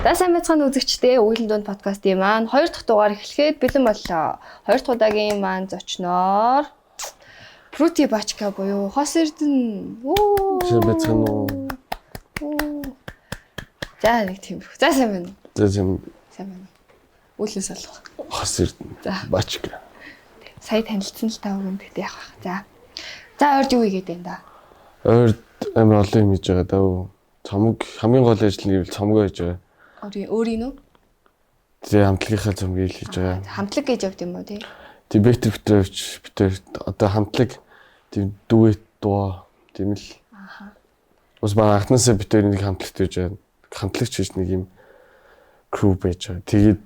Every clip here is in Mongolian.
За сайн байцгаана үзэгчдээ Үеийн дунд подкастын маань 2 дахь дугаар эхлэхэд бэлэн боллоо. 2 дахь удаагийн маань зочноор Fruity Bachka буюу Хос Эрдэнэ. Сайн байцгаана уу? За нэг тиймэрхүү. За сайн байна. За сайн байна. Үлэн салах. Хос Эрдэнэ. Bachka. Сая танилцсан л тав юм гэхдээ яах вэ? За ойрд юу хийгээд байна да? Ойрд амар олон юм хийж байгаа даа. Цомог хамгийн гол ажил нь цомгоо хийж байгаа. Өөрийн үү? Тэгээ хамтлагийнхаа цомгийг хийж байгаа. Хамтлаг гэж явд юм уу тий? Тэгээ Бэтэр Петрович битэр одоо хамтлаг тийм дуэт дуу тийм л. Аха. Ус баг анхнаасаа битэр нэг хамтлагт байж байгаа. Хамтлагч хийж нэг юм crew байж байгаа. Тэгээд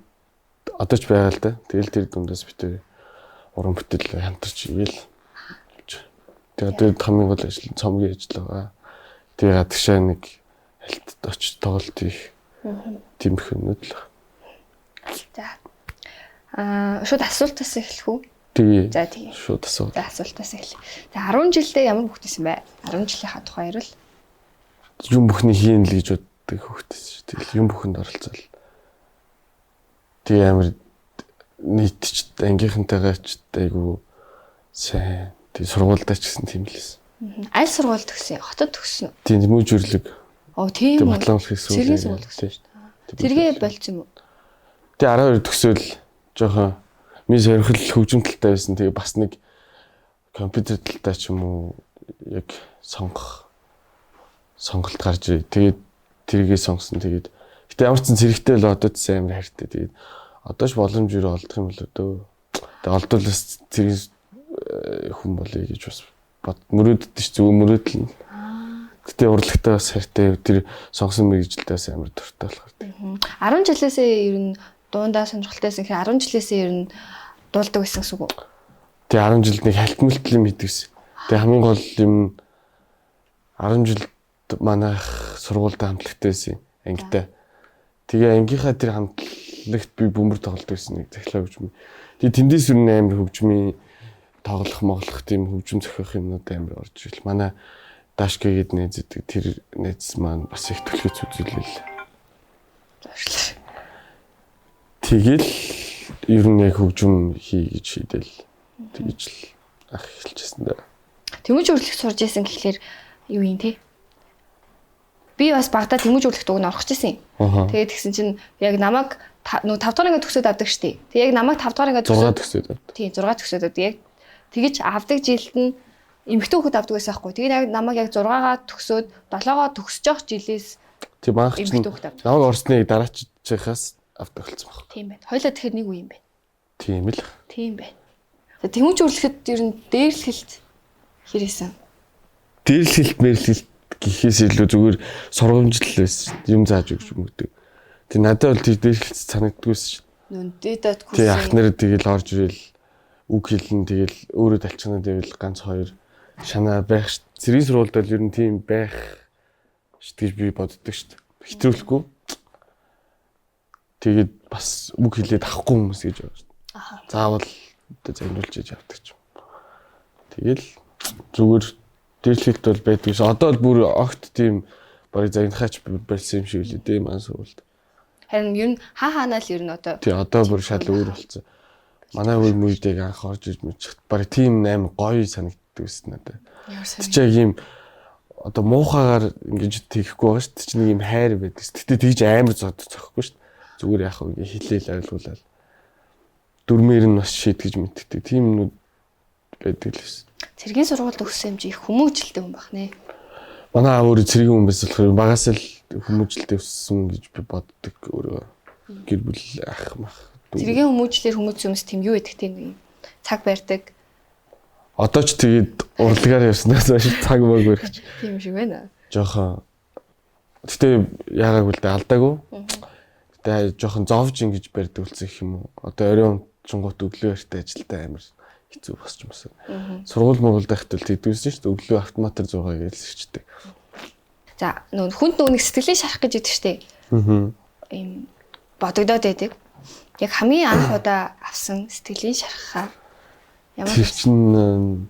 одоо ч байгаа л да. Тэгэл тэр дундаас битэр уран бүтээл хамтарч ийл. Тэгээ одоо хамгийн гол ажил цомгийн ажил байгаа. Тэгээ гадагшаа нэг хальт очиж тоглолт хийх. Тиймэрхүүнүүд л. За. Шууд асуултаас эхлэх үү? Тэгээ. За тэгээ. Шууд асуулт. За асуултаас эхлэе. За 10 жилдээ ямар хүүхдээс юм бэ? 10 жилийнхаа тухай ярил. Юм бүхний хийн л гэж боддог хүүхдээс шүү. Тэгэл юм бүхэнд оролцол. Тэгээ амар нийтч ангийнхантайгаа ч айгу сайн. Тэгээ сургуультай ч гэсэн тийм л байсан. Аль сургууль төгсөн? Хотод төгсөн үү? Тийм мөжөрлөг. Тийм үү. Батлан хэлсэн. Цэргийн сургууль төгсөн шүү дээ. Цэргээ болцсон юм уу? Тэгээ 12 төгсөөл жоохон миний сонирхол хөгжим талтай байсан. Тэгээ бас нэг компьютер талтай ч юм уу яг сонголт гарч ирээ. Тэгээд тэрийгээ сонгосон. Тэгээд гэтээ ямар ч зэрэгтэй л одоо ч амар хайртай. Тэгээд одоо ч боломж юу олдох юм бол одоо тэгээд олдволоос зэрэг хүн болъё гэж бас бод мөрөөддөг ш зөв мөрөөдөл. Гэтэ урлагтай бас хайртай тэр сонгосон мэргэжилтэй бас амар дуртай болохоор. 10 жилээсээ ер нь дуундаа сонирхолтойсэн гэхээр 10 жилээсээ ер нь дуулдаг гэсэн үг үү? Тэгээ 10 жилд нэг хальтмалт юм хийдэгсэн. Тэгээ хамгийн гол юм 10 жилд манайх сургуультай хамтлагтай байсан ангитай. Тэгээ ангийнхаа тэр хамтлагт би бөмбөр тоглолт байсан нэг захлаа хөгжмөө. Тэгээ тэндээс ер нь амар хөгжмийн тоглох тийм хөгжим зохиох юмнууд амар орж ирэл. Манай Дашка гээд найздаг тэр найз маань бас их төлөвлөж үзүүлээ. Тэгэл ер нь яг хөгжим хий гэж шийдэл. Тэгэж л ах эхэлчихсэн дээ. Тэмүүж өрлөх сурж исэн гэхлээр юу юм те? Би бас багтаа тэмүүж өрлөх дуг нь орох гэсэн юм. Тэгээд тэгсэн чинь яг намайг 5 дахь анги төгсөөд авдаг штий. Тэг яг намайг 5 дахь анги 6 төгсөөд авдаг. Тийм 6 төгсөөд авдаг. Яг тэгэж авдаг жилд нь эмэгтэй хүүхэд авдаг байсан байхгүй. Тэгээд яг намайг яг 6-гаа төгсөөд 7-гоо төгсөж явах жилээс тийм анх чинь намайг орсныг дарааччихаас авдаг болсон байна. Тийм байна. Хоёлаа тэгэхээр нэг үе юм байна. Тийм л. Тийм байна. За тэмүүж өрлөхөд ер нь дээрлэхэлт хэрэгсэн. Дээрлэхэлт мэрлэлт гэхээс илүү зүгээр сургамжлал байсан. Юм зааж өгч мөгдөг. Тэг надад бол тэр дээрлэлт санагддаггүйсэн шүү. Нүн дэдат курс. Тэг ах нарыг тэгэл орж ирэл үг хэлэн тэгэл өөрөө талчнаа дэвэл ганц хоёр шанаа байх ш. Цэргийн сургуульд бол ер нь тийм байх ш гэж би боддог ш. Хэтрүүлэхгүй. Тэгээд бас үг хэлээд авахгүй хүмүүс гэж байгаа ш. Заавал одоо зангиулж иж явдаг ч юм. Тэгэл зүгээр дээрлэлт бол байдаг ш. Одоо л бүр огт тийм барыг загнахаач болсон юм шиг үлээ дээ маань сургуульд. Харин ер нь хаанаа л ер нь одоо тий одоо бүр шал өөр болсон. Манай үе мүйдэг анх орж иж мэд барыг тийм аим гоё санагддаг байсан надад. Тэг яг юм одоо муухагаар ингэж тийхгүй байгаа шүү дээ. Чи нэг юм хайр байдаг. Гэтэ тэгж амар зохихгүй шүү дээ. Зүгээр яах вэ хэлээл ойлгуулаад. Дүрмээр нь бас шийдгэж мэддэг. Тийм нүд байдаг л байсан. Цэргийн сургуульд өгсөн юм чи их хүмүүжлтэй хүн байх нэ. Манай аав өөрөө цэргийн хүн байсан болохоор багаас л хүмүүжлтэй өссөн гэж би боддог өөрөө. Гэр бүл ах мах. Цэргийн хүмүүжлэр хүмүүжсэн хүмүүс тийм юу гэдэг тийм цаг барьдаг. Одоо ч тэгээд урлагаар явснаас хойш цаг мөг өргөж. Тийм шиг байна. Жохон. Гэтэ яагааг үлдээ алдаагүй. Гэтэ жохон зовж ингэж барьдаг үлцэх юм уу? Одоо оройн чонгот өглөө өртөө ажилдаа амар хэцүү босч юмсан. Сургууль мөрөлд байхдаа тэгдүүлсэн шүү дээ. Өглөө автоматар 6 гэлсчдэг. За нөө хүнд нүг сэтгэлээ шарах гэж идэг штэ. Ийм бодогдоод байдаг. Яг хамгийн анх удаа авсан сэтгэлийн шарахаа ямар тэр чинь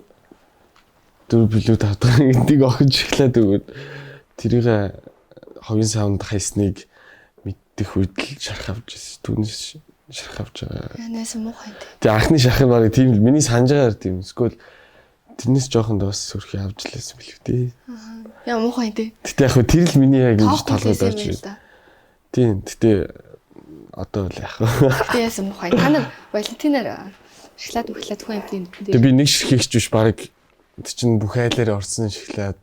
4 билүү 5 дахь эндийг охиж эхлээд өгөөд тэрийг хогийн савнд хайсныг идэх үед л шарх авч ирсэн. Түүнээс шарх авч байгаа. Янаас муухай. Тэгээ анхны шархын барыг тийм л миний санаж байгаагаар тийм. Эсвэл тэрнээс жоохон дос сөрхий авч лээсэн билүү дээ. Яа муухай дээ. Гэтэ яг тэр л миний яг ингэж толгойд орж ирсэн. Тийм. Гэтэ одоо л яг. Гэтэ яасан муухай. Та нар Валентинаар шоколад мөхлээд хүн амтны. Тэгээ би нэг ширхэгч биш баг чинь бүх айлаар орсон шоколад.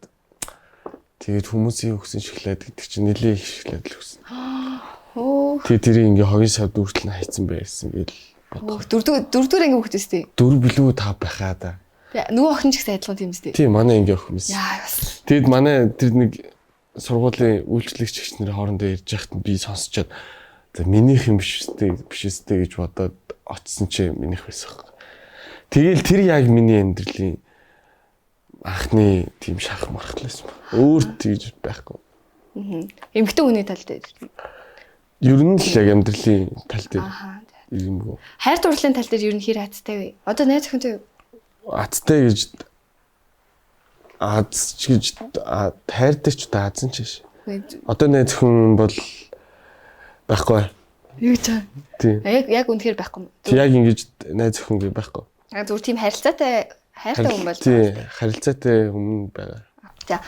Тэгээд хүмүүсийн өгсөн шоколад гэдэг чинь нэлээ их шоколад л өгсөн. Тэгээ тэрийг ингээ хогийн сард үртэл нь хайцсан байсан гэл. Дөрөвдүгээр анги хүүхдээс тий. 4 билүү 5 байхаа да. Нөгөө охин ч гэсэн адилхан тийм үстэй. Тийм манай ингээ охин байсан. Яа бас. Тэгэд манай тэр нэг сургуулийн үйлчлэгч нар хоорондоо ярьж байхад би сонсчод за минийх юм биш үстэй гэж бодоод очсон чи минийх байсан. Тэгэл тэр яг миний амьдралын анхны тийм шарх мархлаасан. Өөр тийж байхгүй. Эмэгтэй хүний тал дээр. Ер нь л яг амьдралын тал дээр. Юм уу. Хайр дурлалын тал дээр ер нь хэр хацтай вэ? Одоо найз охинтой юу? Азтай гэж аз гэж хайртай ч удаа азан ч ш. Одоо найз хүн бол байхгүй. Юу ч. Тийм. Яг үнэхээр байхгүй. Тэг яг ингэж найз хүн гэ байхгүй. Зүгээр тийм харилцаатай хүн бол. Тийм, харилцаатай хүн байгаа. За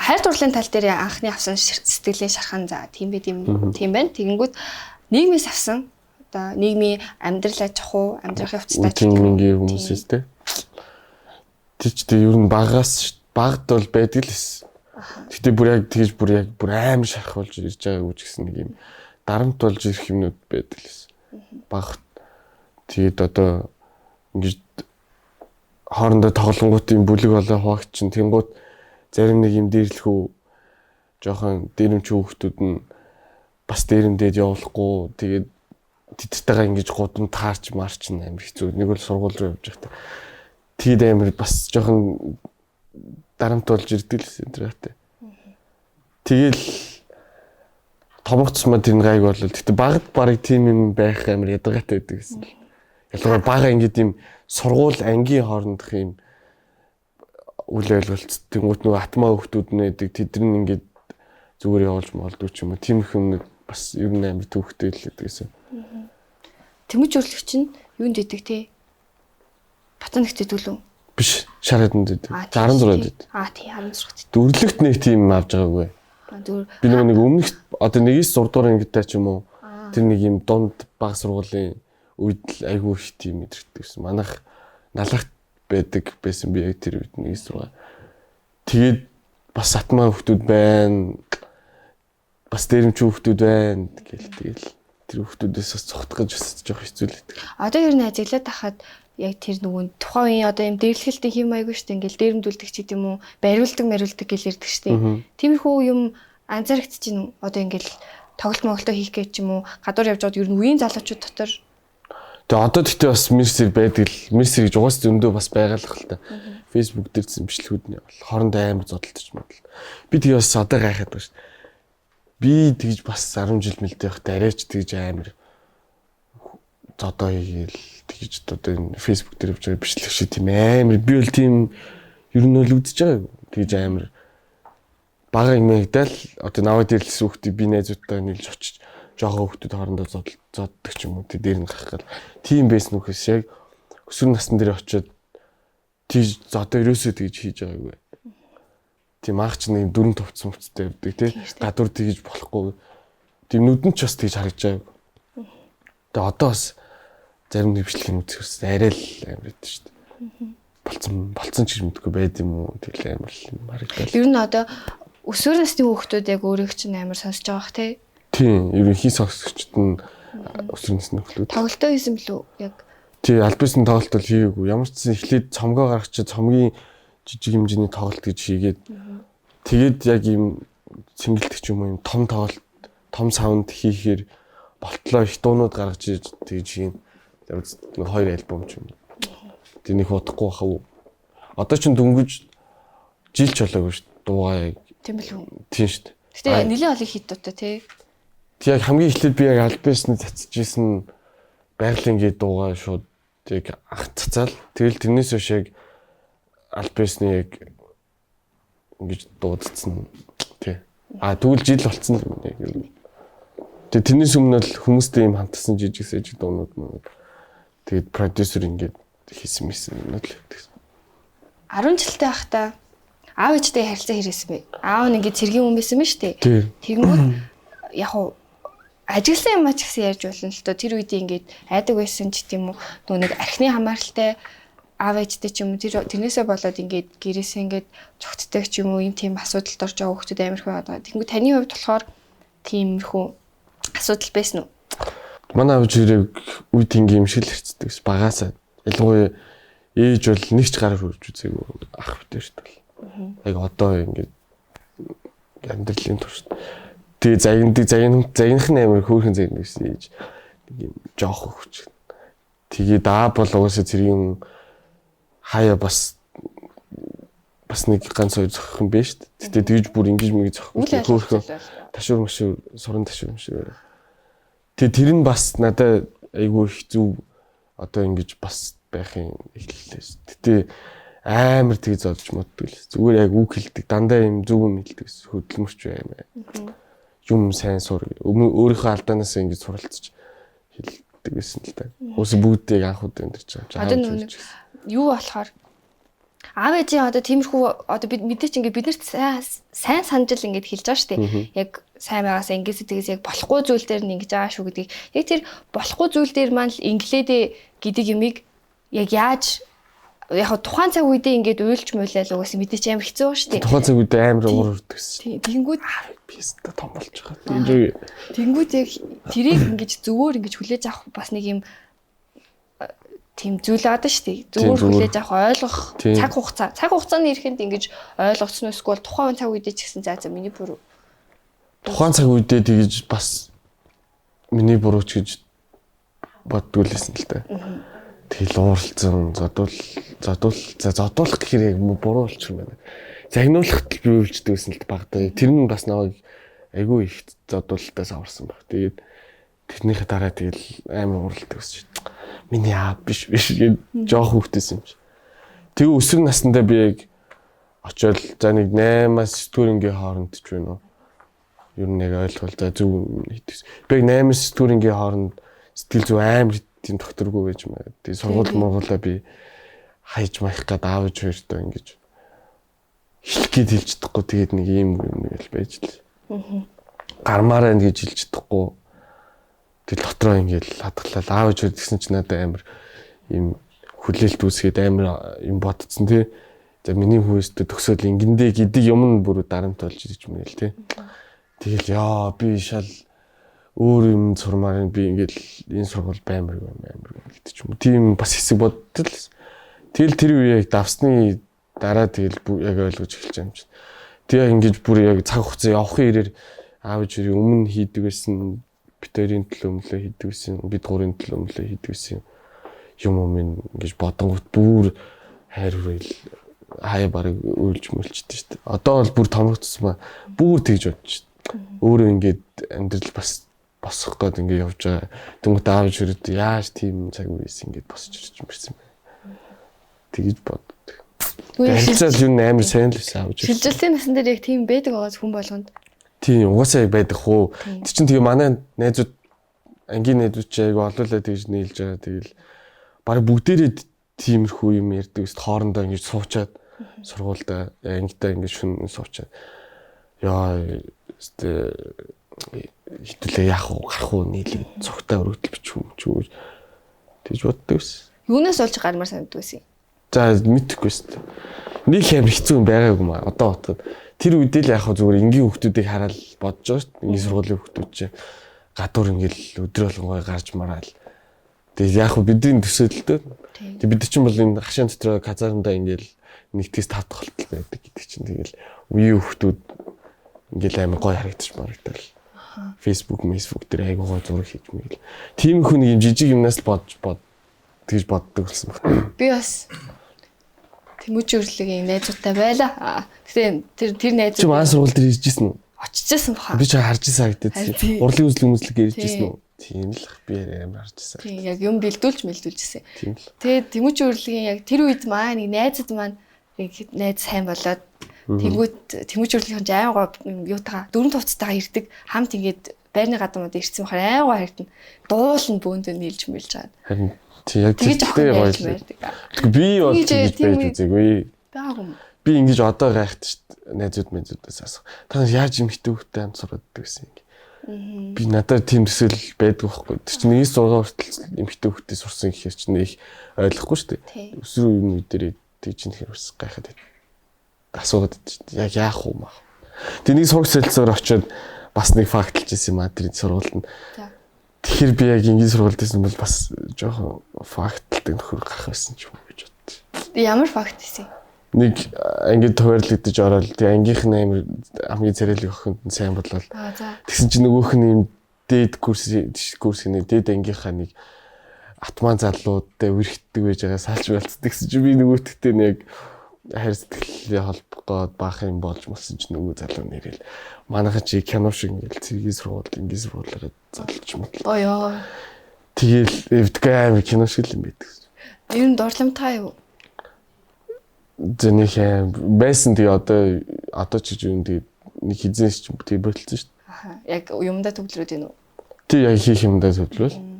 хайр дурлалын тал дээр анхны авсан сэтгэлийн шархан за тийм байт юм тийм байна. Тэгэнгүүт нийгмээс авсан одоо нийгмийн амьдрал аж ахуй амьдрахын хувцастай нийгмийн хүмүүсээс те. Тэг ер нь багаас багт бол байдаг л эс. Гэтэ бүр яг тэгж бүр аим шарах болж ирж байгааг үз гэсэн нэг юм дарамт болж ирэх юмнууд байдаг л эс. Багт тэгээд одоо ингэж хоорондоо тоглонгууд юм бүлэг болоо хуваагч чинь тэнгууд зарим нэг юм дээрлэхүү жоохон дээрэмч хүүхдүүд нь бас дээрэмдээд явуулахгүй тэгээд тэдтэйгээ ингэж гудам таарч марч амар хэцүү. Нэг бол сургууль руу явж байхдаа тэгэд амар бас жоохон дарамт болж ирдэг л энэ. Тэгэл томогцсмаа тэр гайг болол. Гэтэ багт барыг тийм юм байх амар ядаргаатай байдаг гэсэн. Ялангуяа бага ингэж юм сургууль ангийн хоорондох юм үйл ойлголт тэнгуут нөгөө атмаа хүмүүсүүд нэдэг тэд нар ингээд зүгээр явуулж молдгүй ч юм уу. Тийм их юм бас ер нь амар төвхтэй л гэдэг гэсэн. Тэмүүж өрлөгч нь юунд идэг те? Батан нэгтэй төлөв. Биш, шарааданд идэг. 16-д идэг. Тийм 16-д. Дүрлэгт нэг тийм авч байгаагүй. Би нэг өмнөх одоо 1-6 дугаар ангитай ч юм уу. Тэр нэг юм дунд бага сургуулийн үед л айгүй их тийм мэдэрдэг гэсэн. Манайх налахт байдаг байсан би яг тэр үед 1-6. Тэгээд бас атмаа хүмүүс байна. Бас дээрэмч хүмүүс байна гэл тэгэл тэр хүмүүсээс бас цогтгож өсөж жоох хэцүү л байдаг. Одоо ер нь ажиглаад тахад яг тэр нөгөө тухайн үеийн одоо юм дээрлэхэлтийн хэм маяг шүү дээ. Ингээл дээрэмдүүлдэг ч гэдэм үү, бариулдаг гэл ирдэг шүү дээ. Тиймэрхүү юм анзаарэгдэж чинь одоо ингээл тоглолт хийх гэж ч юм уу, гадуур явж байгаад ер нь үеийн залуучууд дотор тэгээ одоо тэгтээ бас мерсер байдаг л мерсер гэж угаас зөндөө бас байгалах л та. Facebook дээр зэн бичлэгүүд нь бол хоорондоо амар зодтолж модл. Би тэгээ бас одоо гайхаад байна шүү. Би тэгж бас 10 жил мэлтэй байхдаа арайч тэгж амар зодоо хийгээл тэгж одоо энэ Facebook дээр явж байгаа бичлэг шиг тийм амар би бол тийм ер нь л үдчихэж байгаа. Тэгж амар бага юм ягдал одоо наваа дэрлсэн хүүхдийг би найзуудтай нийлж очиж жоохон хүүхдүүд хоорондоо зоддог ч юм уу тэр дээр нь гарах гал тийм байсан үхээс яг өсвөр насны дээр очиод тийж зодоо ерөөсөө тэгж хийж байгаагүй. Тийм аач нэг дөрөв товцсон хүчтэй явдаг тий гадуур тэгж болохгүй. Тийм нүдэн ч бас тэгж харагдаж байгааг. Тэгээ одоо бас зарим нэвшлэгийн үзэхс арай л амар байдаг шүү дээ. Болцсон ч гэж мэдгүй байд юм уу тэгэл амар л харагдал. Ер нь одоо өсвөр насны хүүхдүүд яг өөрийг чинь амар сонсож байгаа бах тий. Тийм ерөнхий сонсогчд нь өсвөр насны хүүхдүүд. Тоглолтоо хийсэн билүү яг. Тий аль биесний тоглолт бол хийгээгүй. Ямар ч зүйл эхлээд цомгоо гаргачих цомгийн жижиг хэмжээний тоглолт гэж хийгээд тэгээд яг юм цэнгэлдэг ч юм уу юм том тоглолт том саунд хийхээр болтлоо их дуунууд гаргаж ийж тэгж хийн. Ямар нэг 2 альбом ч юм. Тэнийг удахгүй бахав. Одоо ч дөнгөж жил ч болоогүй шүү дээ. Дуугаа яг. Тийм билүү. Тийм шүү дээ. Гэтэ нэлээд олон хит дуутай тий. Тэг яг хамгийн эхлээд би яг альбомсны цацчихсэн байгалийн гээ дуугаа шууд тэг ах цацаал. Тэгэл тэрнээс хойш яг альбомсны яг ингэж дуудсан тий. Тэгвэл жил болцсон яг. Тэгээ тэрнээс өмнө л хүмүүстэй юм хамтсан жижиг дуунууд мөн. Тэгээд продюсер ингээд хийсэн юм л. 10 жилтэй байхдаа аав ээжтэй харилцаа хэрэгсэн бэ? Аав нь ингээд цэргийн хүн байсан мэн штэ. Тэгмүүд яг уу ажигласан юм ач гэсэн ярьж болно л доо. Тэр үед ингээд айдаг байсан ч тийм үү. Нэг архины хамааралтай аав ээжтэй ч юм уу тэрнээсээ болоод ингээд гэрээсээ ингээд цогцдог ч юм уу юм тийм асуудалд орж байгаа хүмүүс амархан байдаг. Тэгмүүд таны хувьд болохоор тиймэрхүү асуудал байсан уу? Манай аав жирэг үед ингээм шиг л хэрцдэг багаасаа. Ялангуяа ээж бол нэг ч гараар хөрж үзээгүй ах битэрт бол. Яг одоо ингээд амьдралын турш. Тэгээ загинах амар хөөрхөн загинах гэсэн ээж. Нэг юм жоох хөвч. Тэгээ даа бол угаасаа цэргийн хаяа бас нэг ганц хоёр зохих юм биш шүү дээ. Тэгтээ тэгж бүр ингэж мэг зохихгүй хөөрхөн ташуур машуур суран ташуур машуур. Тэгээ тэр нь бас надад айгүй их зүв одоо ингэж бас байхын эхэллээс. Тэгтээ амар тгий зодж моддаг л. Зүгээр яг үг хэлдэг. Дандаа юм зөв юм хэлдэг. Хөдөлмөрч баймаа. Юм сайн сур. Өөрийнхөө алдаанаас ингэж суралцж хэлдэг гэсэн л та. Өс бүгдийг анх удаа өндөрч байгаа. Одоо юу болохоор аав ээжийн одоо тиймэрхүү одоо бид мэдээч ингээд биднэрт сайн санджил ингээд хэлж байгаа шүү дээ. Яг сайн байгаасаа ингэс тэгээс яг болохгүй зүйл дээр нь ингэж байгаа шүү гэдгийг. Яг тэр болохгүй зүйл дээр маань л инглидэ гэдэг юмыг яг яаж яг тухайн цаг үедээ ингээд уйлж муулаад угаасаа мэдээч амар хэцүү ба шүү дээ. Тухайн цаг үедээ амар уур хүрдэгсэн. Тэнгүүд би өстө том болж байгаа. Тэнгүүд яг тэрийг ингэж зөвөр ингэж хүлээж авах бас нэг юм тийм зүйл байгаа шүү дээ. Зөвөр хүлээж авах ойлгох цаг хугацааны ирэхэнд ингэж ойлгоцсон эсвэл тухайн цаг үедээ ч гэсэн за миний буруу. Тухайн цаг үедээ тэгж бас миний буруу ч гэж боддгоо лсэн л та. Тэгэл ууралцсан зодуулах гэхээр яг буруу болчих юм байна. Загнуулахад л би үйлчдэг гэсэн л багтаа. Тэр нь бас наваг айгүй их зодуулалтаас аварсан баг. Тэгээд тэрнийхээ дараа тэгэл амар ууралдаг гэсэн чинь. Миний аав биш жоох хүүхдээс юм чи. Тэгээ өсвөр наснда би яг очиод за нэг 8-аас 9 дүүрэнгийн хооронд ч байна уу. Ер нь яг ойлгол за зөв хийдэгс. Би яг 8-аас 9 дүүрэнгийн хооронд сэтгэл зүй амар тийм докторгүй байж маа. Тэгээ сургуулаа би хайж маях гад аавж хоёртой ингэж хэлэх гээд хэлж чадахгүй тэгээд нэг юм нэг л байж л. Гармаараа ингэж хэлж чадахгүй. Тэгэл дотроо ингээл хадгалал аавж хоёр гэсэн чинь надад амар юм хүлээлт үүсгээд амар юм бодцсон тий. За миний хүүстэй төгсөөл ингэндээ гэдэг юм нь бүр дарамт болж ирж мэрэл тий. Тэгэл яа би шал өөр юм сурмаар би ингээл энэ сургууль баймар гэдэг ч юм уу. Тийм бас хэсэг бодтол. Тэгэл тэр үеийг давсны дараа тэгэл яг ойлгож эхэлж байгаа юм чинь. Тэгээ ингэж бүр яг цаг хугацаа явахын ирээр аавж хоёрын өмнө хийдэг байсан битэрийн төлөө өмлөө хийдэг байсан. Бид гурийн төлөө өмлөө хийдэг байсан. Юм минь ингэж бодонгот бүр хайр хүрэл хаяа барыг үйлж мөлчдөө шүү дээ. Одоо бол бүр томрогдсон ба бүр тэгж бодож шүү дээ. Өөрөө ингэж амьдрал бас босох гээд ингэ явж байгаа. Тэнгуут аавж хүрээд яаж тийм цаг үеэс ингэ босч ирж юмэрсэн бэ. Тэгж боддог. Харилцаа юу амар сайн л байсан аавж. Шилжилтийн насан дээр яг тийм байдаг байгаас хүн болгонд. Тийм угаасаа байдаг хөө. Тэр чинь тэгээ манай найзууд ангийн найзууд ч айгу олоолаа тэгж нийлж байгаа. Тэгэл баг бүгдээрээ тиймэрхүү юм ярьдаг ус хоорондоо ингэж суучаад сургуультай ангитай ингэж шүн суучаад яа хитүүлээ яах уу гарах уу нийлээ цогтой өргөдөл бичих юм ч үү тэгж боддог ус. Юунаас олж гармаар санагддаг байсан юм? За мэдхгүй ус. Нэг амар хэцүү юм байгаагүй маа. Одоо бодоход тэр үедээ л яг зүгээр энгийн хүмүүсийг хараад бодож байгаа шүү дээ. Энгийн сургуулийн хүмүүс чинь гадуур ингээл өдөр болгонгой гарч мараал. Тэгээ яг бидний төсөөлөлтөө. Тэгээ бид чинь бол энэ хашаан дотроо казармдаа ингээл 1-5 дахь холтол байдаг гэдэг чинь тэгэл үеийн хүмүүс ингээл амар гоё харагдчих марагдал. Facebook дээр айгуу гоё зураг хийж мэгэл. Тийм хүн нэг юм жижиг юмнаас тэгж боддог болсон байна. Би бас Тэмүүжин урлагийн найзуудтай байла. Гэтэ тэр найзууд чи маань сургууль дээр ирж ирсэн үү? Очижсэн баха. Би ч харж ирсэн гэдэг. Урлагийн үзлэг ирж ирсэн үү? Тийм л би амар харж ирсэн. Тийм яг юм бэлдүүлжсэн. Тэгээд Тэмүүжин урлагийн яг тэр үед маа нэг найзууд маань найз сайн болоод тэнгууд Тэмүүжин урлагийн аймаг юутайгаа дөрөв товцтойгоо ирдэг хамт ингээд байрны гадуумд ирсэн бахаар аймаг харагдана. Дуулна бөөндөө нийлж мэлж байгаа. Харин тий яг тэгэж тэгтэй гоё. Би бол тэгж байж үзээгүй. Баагүй. Би ингэж одоо гайхад шүү дээ. Найзууд асуух. Та яаж эмхтэй хөвгтэй хамт сураад байсан юм. Би надад тийм төсөл байдгүй байхгүй. Тэр чинь нэг сургууль хүртэл эмхтэй хөвгтэй сурсан гэхээр чинь их ойлгохгүй шүү дээ. Өсвөр үеийн үедээ тэгж чинь хэрвс гайхаад асуугаад яг яах вэ маа. Тэнийг сурах солилцоор очиод бас нэг фактлж ирсэн юм аа тэр сургуульд нь. Тэгэхээр би яг ингийн сургуульд байсан бол бас жоохон фактлдаг нөхөр гарах байсан ч юм уу гэж бодчих. Ямар факт вэ? Нэг ангид товарлагдаж ороод тэгээ ангийнх нь амар хамгийн царайлаг охинд нь сайн бодлоо. Тэгсэн чинь нөгөөх нь юм дээд курсын дээд ангийнхаа нэг атман залуудтай үргэлжлэдэг байж байгаа салж байлцдаг гэсэн чинь би нөгөөтгтээ нэг хайр сэтгэлийн холбогдоод баах юм болж болсон чинь нөгөө залуу нэрэл манайха чи кино шиг ингээл цэргийн сургууль ингийн сургуулиараа залж мэтлээ. Оёо. Тэгэл эвдгээ амар кино шиг юм байдаг. Ер нь дурламтай юу? Зэнийх байсан тэгээ одоо ч юм тэгээ нэг хизээс ч тэгээ болцсон шүү дээ. Аха. Яг юмдаа төвлөрөөд юм уу? Тий яг хийх юмдаа төвлөрөл.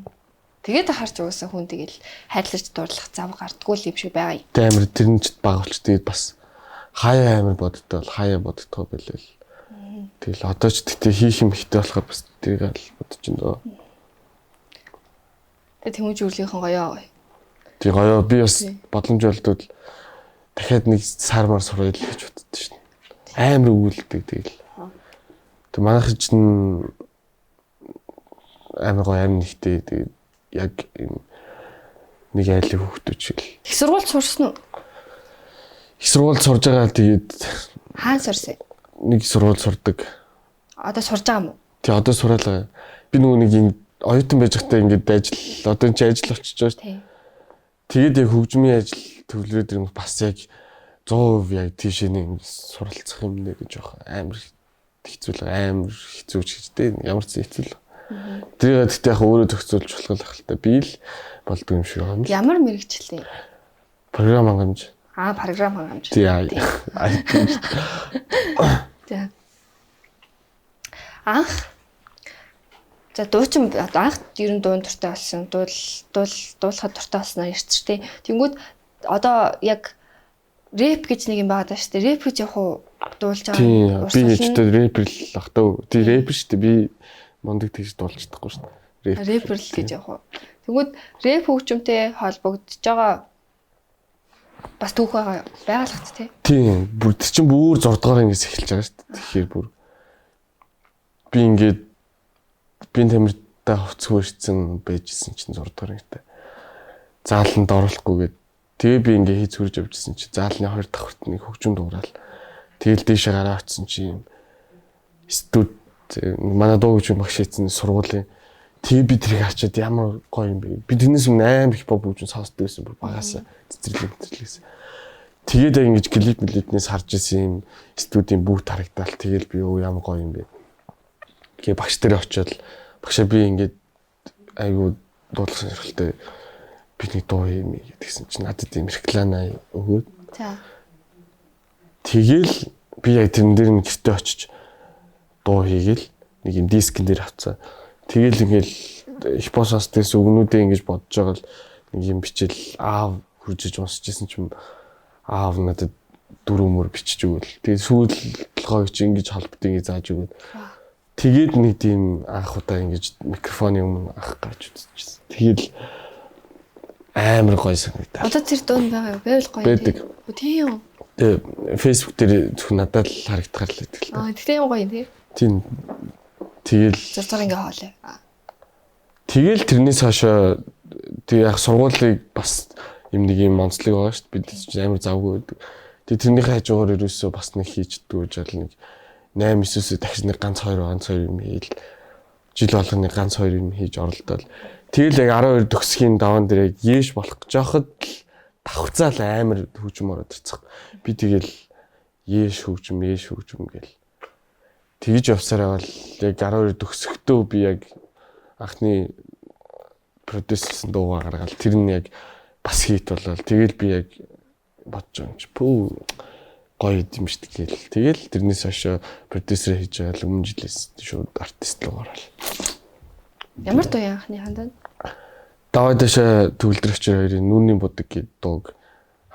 Тэгээд харж угаасаа хүн тэгэл хайрлаж дурлах зав гардггүй л юм шиг байгаа юм. Тэ амар тэр нь ч баг болч тэгээд бас хаяа амар боддог бол хаяа боддог байлээ. Тэгэл одоо ч тэгтээ хийх юм ихтэй болохоор бас тэрийг л бодож байна доо. Тэгээд тэмүүж үрлийнхэн гоёо. Тий гоёо би бас боломж олдвол дахиад нэг сармаар сурах гэж боддоо шин. Амар өгүүлдэг тэгэл. Тэг манайх чинь амар гоё амин ихтэй тэгээд яг нэг айлын хүүхдүүд шиг л. Их сургууль сурсан уу? Их сургууль сурж байгаа тэгээд хаана сурсан? Нэг сургууль сурдаг. Одоо сурж байгаа юм уу? Тий одоо сураалаа. Би нөгөө нэг оюутан байж байхдаа ингээд ажил одоо энэ ажил очиж байгаа шүү дээ. Тэгээд яг хөгжмийн ажил төвлөрөөд юм бас яг 100% яг тийшээ нэг суралцах юм нэ гэж жоох амар хэцүү ч гэж дээ. Ямар ч хэцүү л. Тэр гэхдээ яг өөрөө зохицуулж болох л ахaltaа би л болдго юм шиг байна. Ямар мэрэгчлээ? Програм хангамж. Програм хангамж. Тий. За. За дуучин анх ер нь дуун дуртай болсон. Дуулахад дуртай болсноо ирч тээ. Тэнгүүд одоо яг рэп гэж нэг юм байгаа даа шүү дээ. Рэп гэж яг уу дуулж байгаа. Би ч рэпер л ах таа. Тий рэпер шүү дээ. Би мондөг тэгж дуулж чадахгүй шүү дээ. Рэпер л гэж яг уу. Тэнгүүд рэп хөгжимтэй холбогдож байгаа бас түүх байгаа л хат тий. Тийм. Бүр тэр чинь бүр 6 дугаар ангиас эхэлж байгаа шүү дээ. Тэгэхээр бүр би ингээд би тамиртай хувцгүй ирсэн байжсэн чинь 6 дугаар ангитай. Зааланд оруулахгүйгээд тэгээ би ингээ хийц хүрж явжсэн чинь заалны 2 давхарт нэг хөгжим дуурал. Тэгэл дээшээ гараа очсон чинь студ манай дуу хөгжим багш хийсэн сургуулийн тэгээ би тэрийг харчаад ямар гоё юм бэ. Би тэрнээс өмнө амар их pop хөгжим сонсдог байсан бүр багасаа цэцэрлэгээс. Тэгээд яг ингэж клипнээс харж исэн юм студийн бүгд харагдаал тэгэл би юу ямар гоё юм бэ. Тэгээ багш дээр очиод багшаа би ингээд айгуу дуулах сонирхолтой би нэг дуу юм гэдгсэн чинь надад юм реклама өгөөд. За. Тэгэл би яг тэрэн дээр нь гэртээ очиж дуу хийгээл нэг юм дискэн дээр авцаа. Тэгэл ингээл хипосостээс өгнүүдээ ингэж бодож байгаа л нэг юм бичэл аав хуржиж унсчихсан чинь аав надад дөрөв бичиж өгөөл. Тэгээд сүүл толгойг чи ингэж холбогдсон ингэ зааж өгөөд. Тэгээд нэг тийм анх удаа ингэж микрофоны өмнө ах гарч үзчихсэн. Тэгэл амар гоё санагдав. Одоо тэр дуун байгаа юу? Байвал гоё тийм. Тийм. Тэгээ Facebook дээр зөвхөн надад л харагдахаар л байдаг л. Тэгтээ юм гоё тийм. Тийм. Тэгэл зурцаар ингээ хоолой. Тэгэл тэрнээс хойшоо тэг яг сургуулийг бас юм нэг юм онцлог байгаа шүү дээ. Бид чинь амар завгүй байдаг. Тэг тэрнийхээ хажуугаар ерөөсөө бас нэг хийчдэг жаал нэг 8-9-өөс дахиж нэг ганц 2 юм хийл. Жил болгоны ганц 2 юм хийж оролдоод тэгэл яг 12 төгсгийн даван дээр яг яэш болох гэж байхад давхцаал амар хөгжим ороод ирцэг. Би тэгэл яэш хөгжим гээл. Тэгж явсараа бол яг 12 төгсөхдөө би яг анхны продюсерсэн дуугаа гаргаад тэр нь яг бас хит болол. Тэгэл би яг бодож байгаа юм чи. Пүү гоё юм шүү дээ. Тэгэл тэрнээс хойш продюсер хийж байгаа л өмнө жилээс шууд артист руу ороод. Ямар дуу яахны хандаа? Даваа дэшэ төвлөрөгч хоёрын Нүрний будаг гэдэг дууг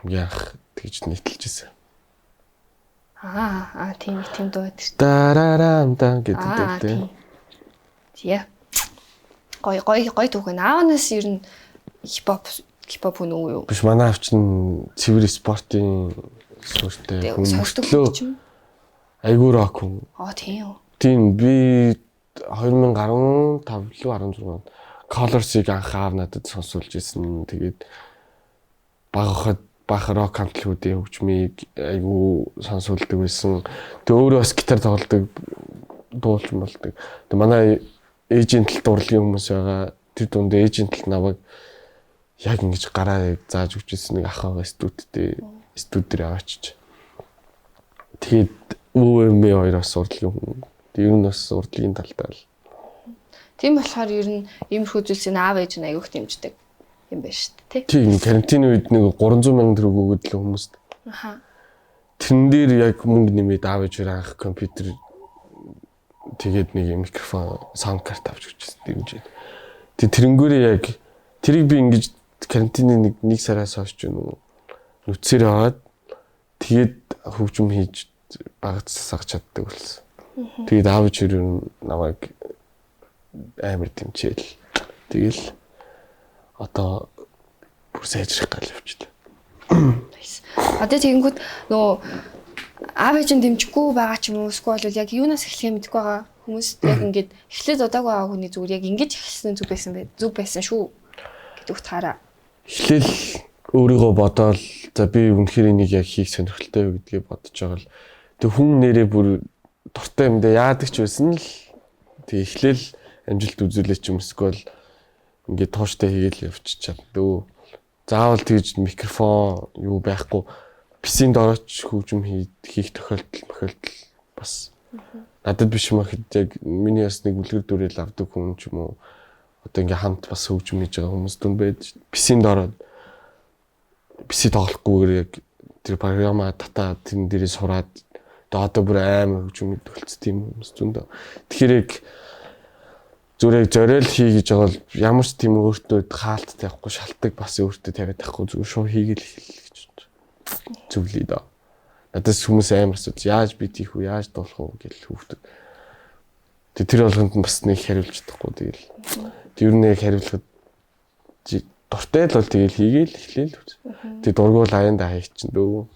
хамгийн анх тэгж нийтэлжсэн. Тийм дуу байдаг шүү. Дарарам дан гэдэг дээ. Яа. Гоё түүхэн. Аавнаас ер нь хипхоп хүн үү юу? Биш манай авчин цэвэр спортын сүртэй хүн мөртлөө айгуу рок хүн. Тийм үү. Тийм би 2015 лөө 16 онд Colors-ыг анхаар надад сонсуулж ирсэн. Тэгээд бага рок хамтлагуудын хөгжмийг айгуу сонсуулдаг байсан. Тэгээд өөрөө бас гитар тоглодог, дуулж болдог. Тэгээд манай эйжентэлд урлагийн хүмүүс байгаа. Тэр дунд эйжентэлд намайг яг ингэж гараа зааж өгчээсэн нэг ах байгаа студ дээр аваачиж. Тэгээд өвөмөө хоёроос урлагийн хүн. Ер нь бас урлагийн талтай л. Тийм болохоор ер нь иймэрхүү зүйлсийн аав ээж нь аягүйх дэмждэг юм байна шүү дээ, тий. Тийм карантины үед нэг 300 сая төгрөг өгöd л хүмүүст. Тэрэн дээр яг мөнгө нэмээд аав ээж анх компьютер тэгээд нэг микрофон, саунд карт авч өгчээсэн дэмжээд. Тэгээд тэрнгүүрээ яг тэрийг би ингэж карантины нэг сараас хойш ч нүцээр аваад тэгээд хөгжим хийж багц сагч чаддаг болсон. Тэгээд аав ээж намайг амар дэмжээл. Тэгэл одоо бүр сайжрах гал явчихлаа. Одоо тэгэнгүүт нөгөө аав ээж нь дэмжихгүй байгаа ч юм уу эсвэл яг юунаас эхлэхээ мэдэхгүй байгаа хүмүүс яг ингээд эхлээд удаагүй байгаа хүний зүгээр яг ингэж эхэлсэн зүг байсан шүү гэдэг утгаараа. Эхлээл өөрийгөө бодоол за би үнэхээр энийг яг хийх сонирхолтой юу гэдгээ бодож байгаа л тэг хүн нэрээ бүр дуртай юм даа яадаг ч байсан л тэг эхлээл амжилт үзүүлээ ч юм эсвэл ингээд тууштай хийгээл явчих чаддөө. Заавал тэгж микрофон юу байхгүй писийн дорооч хөгжим хийх тохиолдол бас надад биш юм ахэд яг миний бас нэг үлгэр дуурайл авдаг хүн ч юм уу одоо ингээ хамт бас хөгжим хийж байгаа хүмүүс дүн байд писийн дороод писи тоглохгүйгээр яг тэр програма татаад тэрэн дээрээ сураад одоо бүр амар хөгжим төлцсөн тийм хүмүүс дүн. Тэгэхээр яг зүрэг зориул хий гэж байгаа бол ямар ч тийм өөртөө хаалт тавихгүй шалтгаан бас өөртөө тавиад тахгүй зүгээр шууд хийгээл эхэллээ гэж зөвлөе доо. Надаас хүмүүс амар асууж яаж би тийх үү яаж дуулах уу гэж хүүхдэд. Тэр болгонд нь бас нэг хариулж чадахгүй тэгэл. Тэр нь яг хариулахад дуртай л бол тэгэл хийгээл эхлээл. Тэг дургуул аяанда хайчин дөө.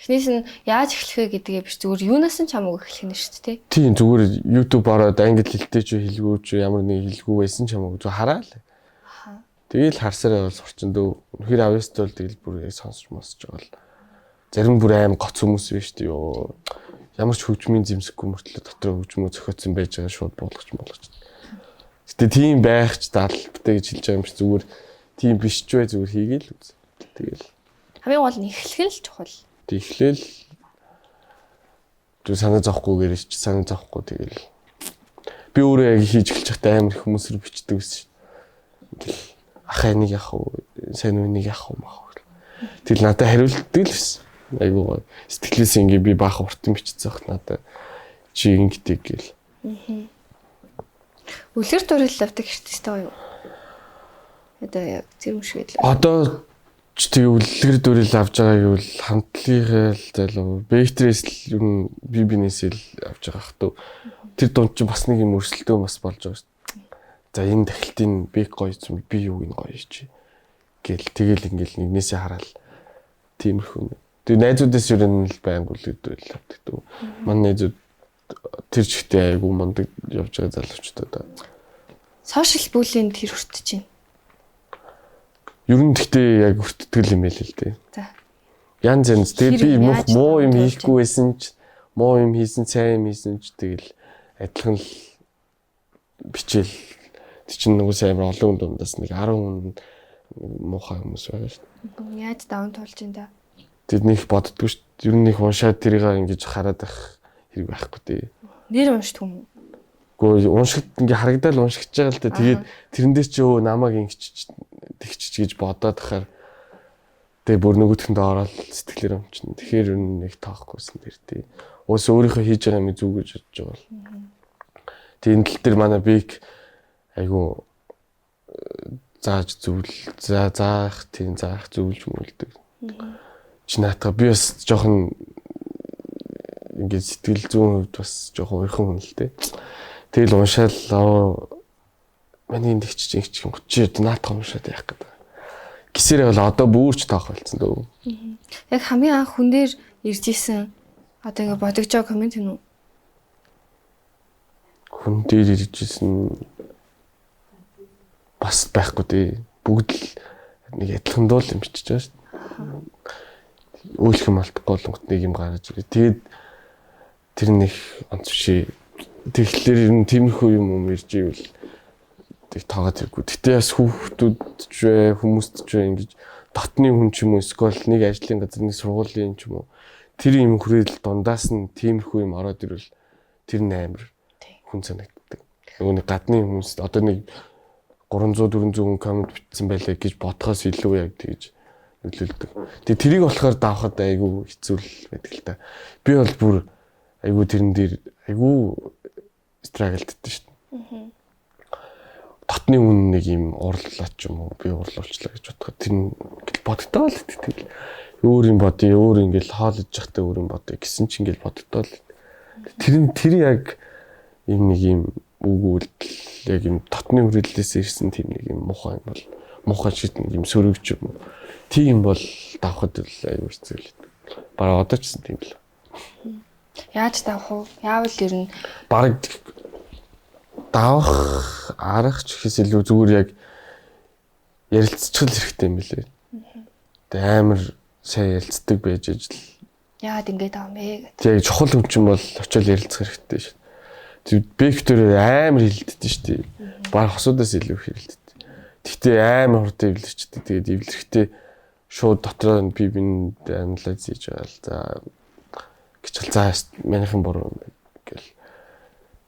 Эхнээс нь яаж эхлэх вэ гэдгээ биш зүгээр юунаас нь чамайг эхлэх нь шүү дээ. Тийм зүгээр YouTube ороод англи хэлтэй ч хэлгүй ч ямар нэг хэлгүй байсан ч чамайг зүгээр хараа л. Тэгэл харсараа бол сурчин дөө. Үнэхээр авьяастай бол тэгэл бүр сонсч мосч байгаа л. Зарим бүр аим гоц хүмүүс биш шүү дээ ёо. Ямар ч хөгжмийн зэмсэхгүй мөртлөө дотор хөгжмөө зохиоцсон байж байгаа шууд болгоч. Гэтэ тийм байх ч даалбтай гэж хэлж байгаа юм чи зүгээр тийм биш ч бай зүгээр хийгээл үз. Тэгэл. Хамгийн гол нь эхлэх нь л чухал. Эхлээл тэр санаа зовхгүйгээр ч санаа зовхгүй тэгэл. Би өөрөө яг хийж эхэлж байхдаа амар хүмүүсээр бичдэг байсан шүү. Ахаа нэг яах вэ? Сайн уу нэг яах вэ? Тэгэл надад хариултдаг л байсан. Айгуу сэтгэлээс ингээ би баах уртан бичсэн хат надад чи ингэдэг гэл. Үлгэр дуурайл авдаг хэрэгтэй юу? Одоо яг зэрэг шиг л. Одоо ч тэг үлгэр дуурайл авж байгаа гэвэл хамтлагийнхаа л залуу бэктрээс л ер нь би бинээсээ л авж байгаа хтөө. Тэр дунд чинь бас нэг юм өрсөлдөө бас болж байгаа шүү. За энэ тахилтын бэк гоё юм би юу ин гоё чи гэл тэгэл ингээл нэгнээсээ хараал тиймэрхүү. Тэгээ найзуудаас ер нь л байнг үлгэр дуурайл авдаг дөө. Манай найзууд тэр чигтээ айгу мундаг явж байгаа залуучууд одоо. Сошиал бүлэнд тэр хүртэж байна. Ер нь гэхдээ яг хүртгэл юм байл л дээ. За. Янз янз. Тэгээд би муу юм хийхгүй байсан ч, муу юм хийсэн, сайн юм хийсэн ч тэгэл адилхан л бичээл. Тэг чинь нөгөө сайн олон хүн дундаас нэг 10 хүн муухай хүмүүс байгаа шүү дээ. Яаж даван туулж ин да. Тэд нэг боддгоо шүү дээ. Ер нь их уншаад тэрийг ингэж хараад байх хэрэг байхгүй дээ. Нэр уншд хүм. Гэхдээ уншигт ингээ харагдаад уншигч байгаа л дээ. Тэгээд тэрэндээс ч өө намайг ингэж тэгчиж гэж бодоод тахаар Тэгээ бүр нөгөөдхөндөө ороод сэтгэлээр өмчнө. Тэгэхээр юу нэг таахгүйсэн тэр тий. Уус өөрийнхөө хийж байгаа юм зүг гэж бодож байгаа бол. Тийм тал дээр манай бик айгу зааж заах зөвлөж мөлдөг. Чи наатаа би бас жоохон ингээд сэтгэл зүйн хувьд бас жоохон ойрхон хүн л дээ. Тэгэл уншаал миний энэ их юм чи наатаа уншаад яах гэдэг. Гисэрээ бол одоо бүрч таах болсон дөө. Яг хамгийн анх хүн дээр ирж исэн одоо ингээд бодогч байгаа комент юм уу? Хүн дээр ирж исэн бас байхгүй дээ. Бүгд л нэг адилхан дуул юм бичиж байгаа шүү дээ. Өөлх юм алдахгүй л нэг юм гаргаж ирээ. Тэгээд тэр нэг онц бишээ. Тэгэхээр ер нь тиймэрхүү юм ирж ивэл тэг таагаад иргүй. Гэтэ бас хүүхдүүд ч хүмүүст ч ингэж дотны хүн ч юм уу эсвэл нэг ажлын газар нэг сургуулийн ч юм уу тэр юм хүрээлэл дундаас нь тиймэрхүү юм ороод ирвэл тэр нь амар хүн санагддаг. Нөгөө нэг гадны хүмүүс одоо нэг 300 400 хүн комент бичсэн байлаа гэж бодхоос илүү яг тэгж нөлөөлдөг. Тэгээ тэрийг болохоор давхад айгүй хэцүү л байдаг л та. Би бол бүр айгүй тэрэн дээр айгүй страглддаг шүү дээ. Дотны хүн нэг юм уурлаа ч юм уу би уурлуулчлаа гэж бодоход тэр ингээл боддоо л тэгэл өөр юм бодъё өөр ингээл хоолж явахтай өөр юм бодъё гэсэн чинь ингээл боддоо л тэр яг юм нэг юм үгүүл яг юм дотны хүрээллээс ирсэн тийм нэг юм муухай юм бол муухай шид нэг юм сөрөгч юм тийм бол давхад л аюу хэцүү л бараа одоо ч гэсэн тийм л яаж давах вэ? Яавал ер нь баг давах арга ч гэхээс илүү зүгээр яг ярилцчихл хэрэгтэй юм билээ. Тэгээ амар сайн ярилцдаг байж ажил. яагаад ингэж байгаа юм бэ? Тэгээ чухал юм чинь бол очиод ярилцах хэрэгтэй шүү. Тэг бэктөр амар хилдэж шүү. Баг хосуудаас илүү хилдэж. Тэгтээ амар хурдан эвлэрчдэг. Тэгээд эвлэрэхдээ шууд дотроо нь би бинд анализ хийж байгаа л за гिचэл за манайхан буруу юм гэл.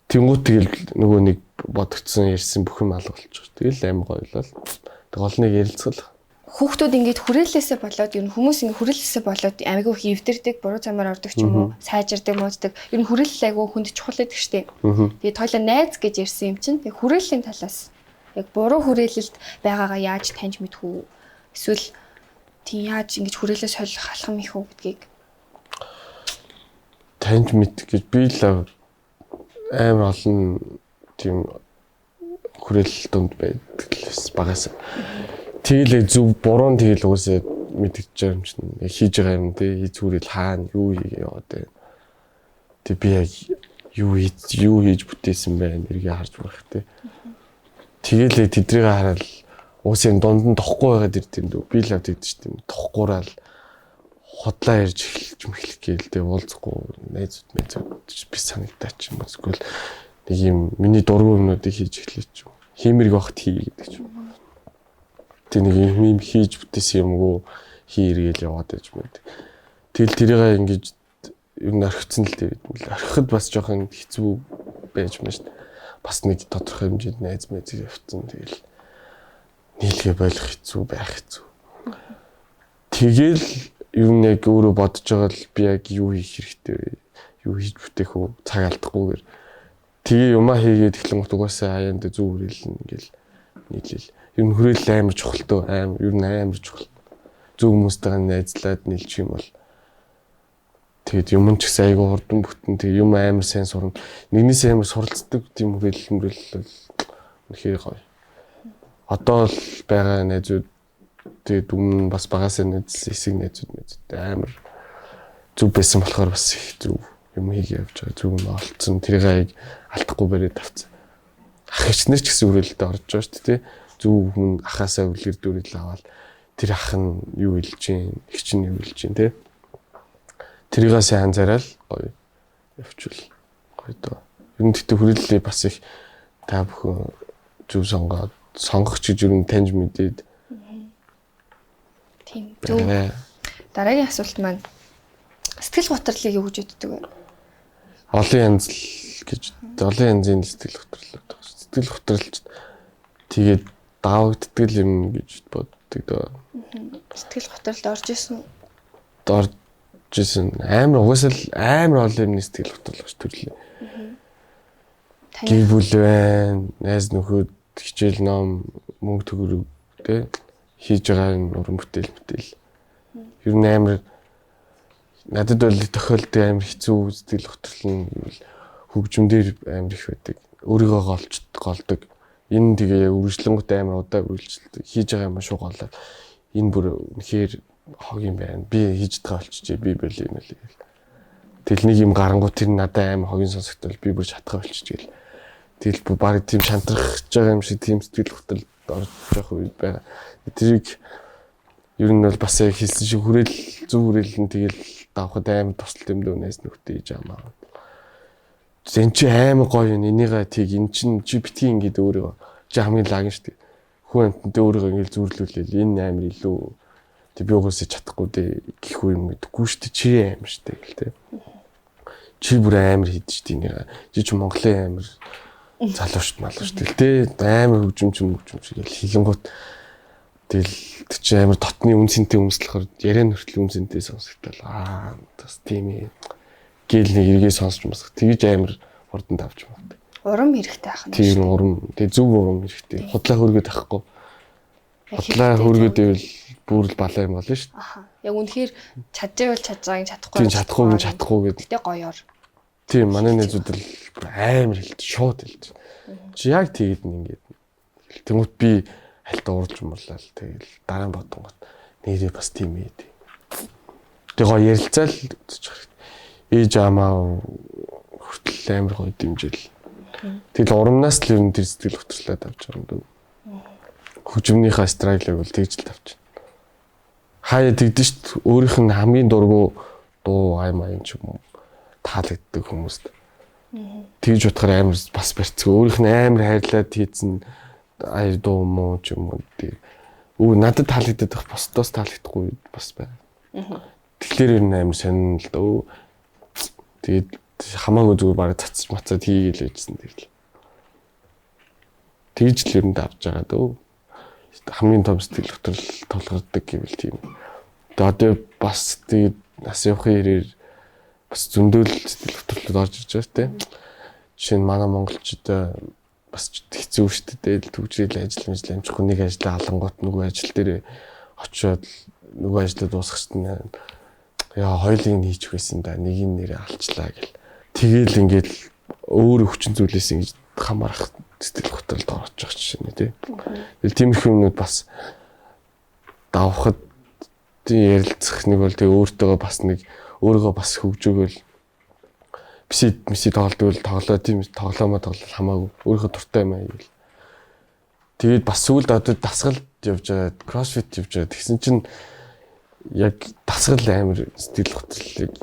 Тэнгуут тэгэл нөгөө нэг бодогдсон ярьсан бүх юм алга болчих. Тэгэл аим гоёлол. Тэг голныг ярилцгал. Хүүхдүүд ингэж хүрээлээсээ болоод ер нь хүмүүс ингэ хүрээлээсээ болоод амигүй хөвдөрдөг, буруу замаар ордог ч юм уу, сайжирдаг, мууддаг. Ер нь хүрээлэл айгүй хүнд чухал байдаг штеп. Тэгээд тойлоо найз гэж ярьсан юм чинь тэг хүрээллийн талаас яг буруу хүрээлэлд байгаагаа яаж таньж мэдэх үү? Эсвэл тийм яаж ингэж хүрээлээс холих алхам их үү гэдгийг таньж мэд гэж би л амар олон тийм хүрээлэл донд байдаг л багаас. Тэгэл зөв буруу тэгэл уусаа мэдчихэж байгаа юм чинь хийж байгаа юм тий зүрэл хаана юу хийгээ яваад байна. Тэг би яг юу хийж бүтээсэн байна эргээ харж байх тий. Тэгэл тэдрийг хараад уусаа дунд нь тохгүй байгаад ирд юм дөө. Би л авдаг ч тийм тохгуурал хотлоо ярьж эхэлж гээл тий уулзахгүй найзууд би санагдаач юм эсвэл нэг юм миний дургүй юмнуудыг хийж эхлэв ч юм. Хиймэрэг багт хий гэдэг ч юм. Тэг нэг юм хийж бүтээсэн юмгүй хийргээл яваад байж мэд. Тэгэл тэрийгээ ингэж ер нь орхицсан л дээ. Орхиход бас жоохон хэцүү байж маш бас нэг тодорхой хэмжээнд найз мэдээ явцсан. Тэгэл нийлгээ болох хэцүү байх хэцүү. Тэгэл ер нь яг өөрөө бодож байгаа л би яг юу хийх хэрэгтэй вэ? Юу хийж бүтээх үү? Цаг алдахгүйгээр. Тэгээ юмаа хийгээд эхлэнгүүт угаасаа хаяанд зүг хүрээлэн ингээл нийлээл. Ер нь хүрээлэл амар чухалтай амар ер нь амар чухал. Зөв хүмүүстэйгээ найзлаад нийлчих юм бол тэгээд юм ч гэсэн айгүй хурдан бүтэн тэг юм амар сайн сурна. Нэгнээс амар суралцдаг тийм хүрээлэл бол үнэхээр гоё. Одоо л байгаа найзууд тэгээд өмнө бас багасаа найзлсан хэсэг найзууд амар зөв байсан болохоор бас их зөв юм хийгээ явж байгаа. Зөв юм олцсон. Тэрийг алдахгүй бариад тавцсан. Ах ичнэр ч гэсэн хүрээлэлд орж байгаа шүү дээ. Зөв хүн ахаасаа үлгэр дүүрэл аваад тэр ах нь юу хэлж гин, их чинь юу хэлж гин те. Тэрийгээ сайн анзаараад гоё явуул. Гоё доо. Ер нь тэгтээ хүрээллээ бас их та бүхэн зөв сонгох ч гэж ер нь таньж мэдээд. Тийм. Зөв. Дараагийн асуулт маань сэтгэл готрлыг юу гэж боддөг вэ? Олон янз гэж олон янзын сэтгэл готрол байдаг. Сэтгэл готролч тэгээд давагддаг юм гэж болдог дөө. Сэтгэл готролд орж исэн. Орж исэн амар угаасаа л амар олон юмны сэтгэл готрол гэж төрлөө. Гэр бүл байна, найз нөхөд хичээл ном, мөнгө төгрөг тэ хийж байгаа юм уран бүтээл. Ер нь амар надад бол тохиолдол амар хэцүү сэтгэл готрол нь хөгжмөөр амар их байдаг. Өөрийгөө голдог. Энэ тэгээ үргэлжлэнгүүт амар удаа үргэлжлэдэг. Хийж байгаа юм шууд голоод энэ бүр үнэхээр хог юм байна. Би хийж байгаа болчихжээ. Би болив юм л. Тэгэл нэг юм гарангуут тэр надад амар хогийн сонсогдвол би бүр шатгаа болчихжээ. Тэгэл бүр баг тийм шантрах гэж байгаа юм шиг тийм сэтгэл готролд орж явах үед байгаа. Тэрийг ер нь бол бас яг хэлсэн шиг зөв хүрээлэн тэгэл давхад амар тусалт юм дүүнээс нүхтэй хийж амаа. Зэн чи амар гоё юм. Энийгээ тийг эн чин чи битгий ингээд өөрөө чи хамгийн лаг нь шүү дээ. Хүн амтнтай өөрийгөө ингээд зүрлүүлээл энэ амар илүү тэг би угаасаа чадахгүй дээ гэх юм гэдэггүй шүү дээ. Чи амар шүү дээ гэл тэ. Чи бүр амар хийдэж шүү дээ энийгээ. Чи ч Монголын амар залуучд малууч тэл тэ амар хөгжимч гэл хилэнгуут тэгэл чи амар дотны үнсэнтэй өмслөхөр яриан хүртэл үнсэнтэй сонсогдол бас тийм ээ гэл нэг эргээ сонсч масах тэгж амар хурдан тавьж магад. Урам хэрэгтэй ах нь. Тийм урам тэг зөв урам хэрэгтэй. Худлаа хөргөд авахгүй. Худлаа хөргөд ивэл бүр л балаа юм болно шүү дээ. Аха. Яг үнэхээр чадчихвал чадзааг чадахгүй. Тийм чадахгүй гэдэг. Гэтэ гоёор. Тийм манай нэзүүд л амар хэлж шууд хэлж. Чи яг тэгээд ингээд тэнгуут би хальтаа урж мурлал тэгэл дараа нь бодонгот нэрээ бас тийм ээ. Тэг гоё ярилцаал ээж амаа хүртэл амар гоё дэмжээл. Тэгэл урамнаас л ер нь тэр сэтгэл хөдлөлөд авч байгаа юм дөө. Хөгжмийнхаа страйглыг бол тэгж л тавьж. Хаяа тэгдэж шít өөрийнх нь хамгийн дургу дуу аймаа ч юм уу таалагддаг хүмүүст. Тэгж утгаар амар бас барьцгаа өөрийнх нь амар хайрлаад хийцэн аяр дуу муу ч юм уу тий. Надад таалагддаг босдоос таалагдахгүй бас байна. Тэгэхээр ер нь амар сонирн л дөө. Тэгээд хамаагүй зүгээр бараг цацж мацаад хийгээл байжсэн тэгэл. Тэгж л ер нь давж байгаа дөө. Хамгийн том сэтгэл хөдлөл тулгардаг гэвэл тийм. Тэгээд одоо бас тэгээд нас явахын хэрээр бас зөндөл сэтгэл хөдлөлд орж ирж байгаа тийм. Жишээ нь манай монголчууд бас хэцүү шүү дээ. Төвжрэл ажил амжихгүй нэг ажлаа алангуут нөгөө ажил дээр очиод нөгөө ажлаа дуусгахт нь яа хоёулыг нь хийчих байсан да нэг нь нэрээ алчлаа гэл. Тэгээл ингээд өөр өвчин зүйлээс ингэж хамаарах сэтгэл хөдлөлд орж байгаа жишээ нэ тий. Тэгэл тиймэрхүү юмнууд бас давхад ярилцах нэг бол тэг өөртөө бас нэг өөрийгөө бас хөгжөөгөл биси тоглолтгүй тоглоо тийм тоглоомоо хамаагүй өөрийнхөө дуртай юм аа гэвэл. Тэгээд бас сүүлд одоо дасгалд явж байгаа кроссфит явж байгаа тэгсэн чинь яг дасгал амар сэтгэл хөдлөлийг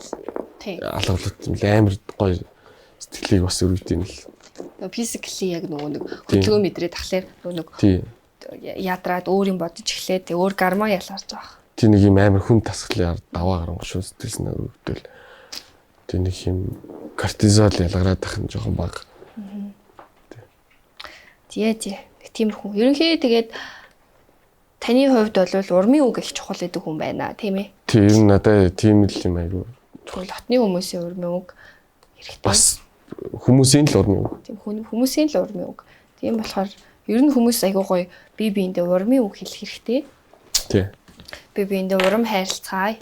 алгалт юм амар гоё сэтгэлийг бас өргөдөг юм л. Физикли яг нөгөө нэг хөдөлгөөн мэдрээд тахлаар нөгөө ядраад өөр юм бодож эхлээд өөр гармаа ялгарч байгаа. Тий нэг юм амар хүн дасгалын даваа гарсан шүү сэтгэлснээ өргөдөл. Тий нэг юм кортизол ялгараад ах нь жоохон бага. Тий. Тиймэрхүү. Ерөнхийдөө тэгээд таны хувьд бол урмын үг их чухал гэдэг хүн байна тийм ээ. Тий ер нь надад тийм л юм айгу. Тэгвэл хотны хүмүүсийн урмын үг хэрэгтэй. Бас хүмүүсийн л урмын үг. Тийм хүмүүсийн л урмын үг. Тийм болохоор ер нь хүмүүс айгу гоё бие биендээ урмын үг хэлэх хэрэгтэй. Тий. Бие биендээ урам хайрлцгаая.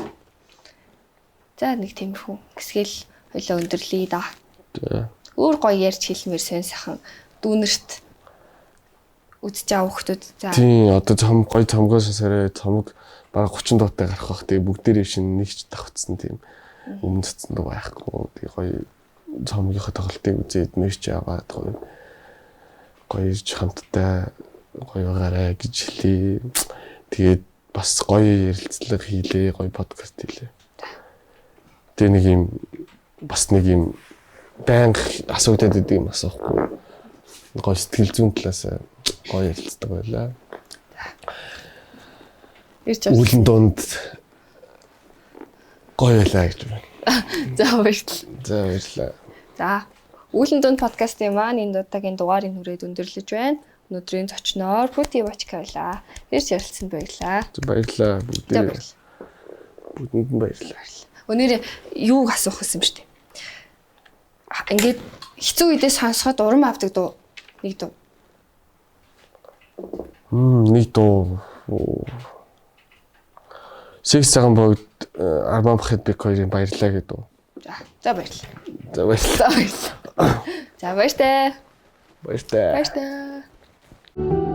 За нэг тиймэрхүү. Гэсгээл хойлоо өндөрлөе да. Тий. Өөр гоё ярьж хэлмээр сонь сайхан дүүнерт үдчихэж байгаа хүмүүс за. Тий одоо гоё цомгоос сарай цомог бараг 30 дуутай гарах бах. Тэгээ бүгдээрээ шин нэгч давхцсан тийм өмнө цэцэн дуу байхгүй. Тэгээ гоё цомгийнхаа тоглолтыг үзээд мэрч яваад гоё ирж хамтдаа гоё байгаарай гэж хэлээ. Тэгээд бас гоё ярилцлага хийлээ, гоё подкаст хийлээ. Тэгээ нэг юм бас нэг юм байнга асуудаг гэдэг юм асуухгүй. Гоё сэтгэл зүйн талаас гоё ярилцдаг байлаа. Үүлэн донд гоё байлаа гэж байна. За баярлалаа. За Үүлэн дунд подкастын маань энэ удаагийн дугаарыг хүрээд өндөрлөж байна. Өнөөдрийн зочноор Пути Бачка байлаа. Ирж ярилцсанд баярлалаа. Баярлалаа бүгдээ. Бүгдэнд нь баярлалаа. Өнөөдөр юуг асуух гэсэн юм шүү дээ. Ингээд хэцүү үедээ сонсоход урам авдаг дуу нэг дуу. Нэг дуу. Сикс цагаан богд Арман Бахад Бек хоёрын баярлалаа гэдэг дуу. За баярлалаа. За баярлалаа. За баярлалаа. Баярлалаа. Баярлалаа.